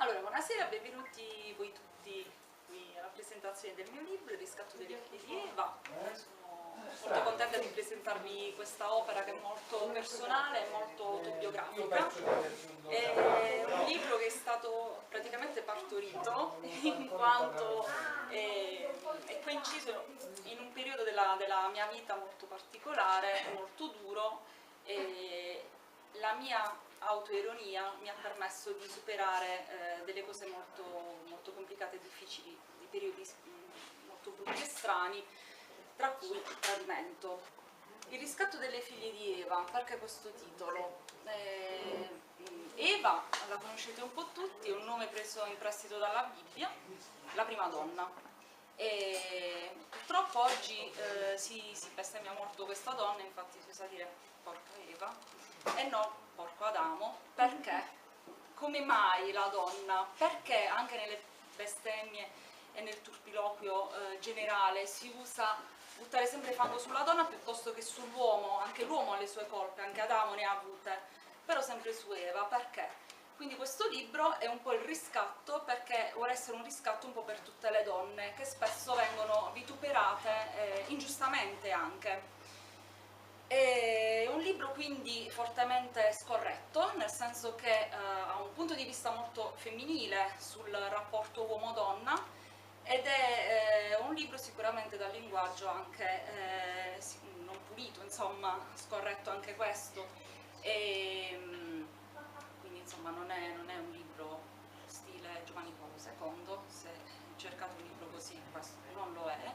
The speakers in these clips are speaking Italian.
Allora, buonasera, benvenuti voi tutti qui alla presentazione del mio libro, Il riscatto delle figlie di Eva. Sono molto contenta di presentarvi questa opera che è molto personale e molto autobiografica. È un libro che è stato praticamente partorito in quanto è coinciso in un periodo della mia vita molto particolare, molto duro, e la mia autoironia mi ha permesso di superare delle cose molto complicate e difficili, di periodi molto brutti e strani, tra cui il tradimento. Il riscatto delle figlie di Eva, perché questo titolo? Eva, la conoscete un po' tutti, è un nome preso in prestito dalla Bibbia, la prima donna. E purtroppo oggi si bestemmia molto questa donna, infatti si usa dire porca Eva e no porco Adamo. Perché? Come mai la donna? Perché anche nelle bestemmie e nel turpiloquio generale si usa buttare sempre fango sulla donna piuttosto che sull'uomo? Anche l'uomo ha le sue colpe, anche Adamo ne ha avute, però sempre su Eva. Perché? Quindi questo libro è un po' il riscatto, perché vuole essere un riscatto un po' per tutte le donne che spesso vengono vituperate ingiustamente anche. È un libro quindi fortemente scorretto, nel senso che ha un punto di vista molto femminile sul rapporto uomo-donna, ed è un libro sicuramente dal linguaggio anche non pulito, insomma, scorretto anche questo. Quindi insomma non è un libro stile Giovanni Paolo II, se cercate un libro così questo non lo è.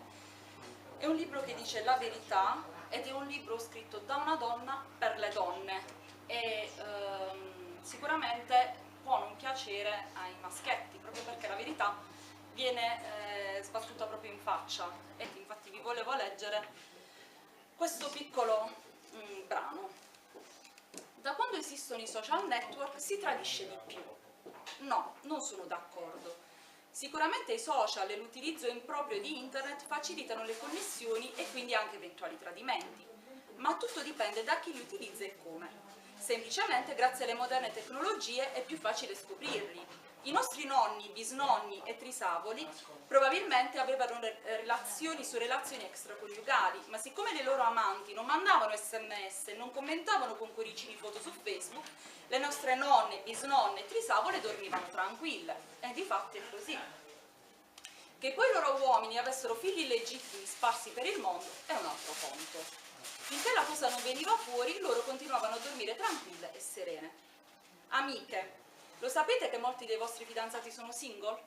È un libro che dice la verità ed è un libro scritto da una donna per le donne e sicuramente può non piacere ai maschietti, proprio perché la verità viene sbattuta proprio in faccia. E infatti vi volevo leggere questo piccolo brano. Da quando esistono i social network si tradisce di più. No, non sono d'accordo. Sicuramente i social e l'utilizzo improprio di internet facilitano le connessioni e quindi anche eventuali tradimenti, ma tutto dipende da chi li utilizza e come. Semplicemente grazie alle moderne tecnologie è più facile scoprirli. I nostri nonni, bisnonni e trisavoli probabilmente avevano relazioni su relazioni extraconiugali, ma siccome le loro amanti non mandavano sms e non commentavano con cuoricini foto su Facebook, le nostre nonne, bisnonne e trisavole dormivano tranquille. E difatti è così. Che poi i loro uomini avessero figli illegittimi sparsi per il mondo è un altro conto. Finché la cosa non veniva fuori, loro continuavano a dormire tranquille e serene. Amiche, lo sapete che molti dei vostri fidanzati sono single?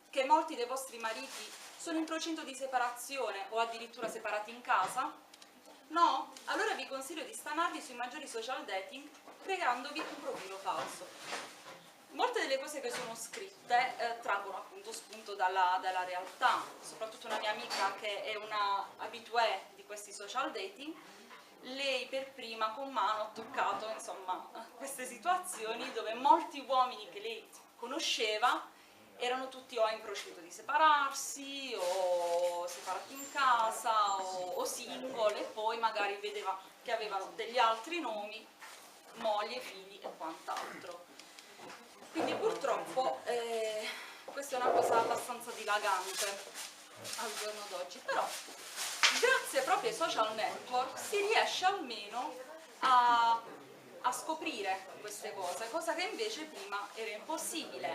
Che molti dei vostri mariti sono in procinto di separazione o addirittura separati in casa? No? Allora vi consiglio di stanarvi sui maggiori social dating creandovi un profilo falso. Molte delle cose che sono scritte traggono appunto spunto dalla realtà, soprattutto una mia amica che è una habituée di questi social dating. Lei per prima con mano ha toccato insomma queste situazioni dove molti uomini che lei conosceva erano tutti o in procinto di separarsi o separati in casa o single, e poi magari vedeva che avevano degli altri nomi, moglie, figli e quant'altro. Quindi purtroppo questa è una cosa abbastanza dilagante al giorno d'oggi, però grazie proprio ai social network si riesce almeno a scoprire queste cose, cosa che invece prima era impossibile.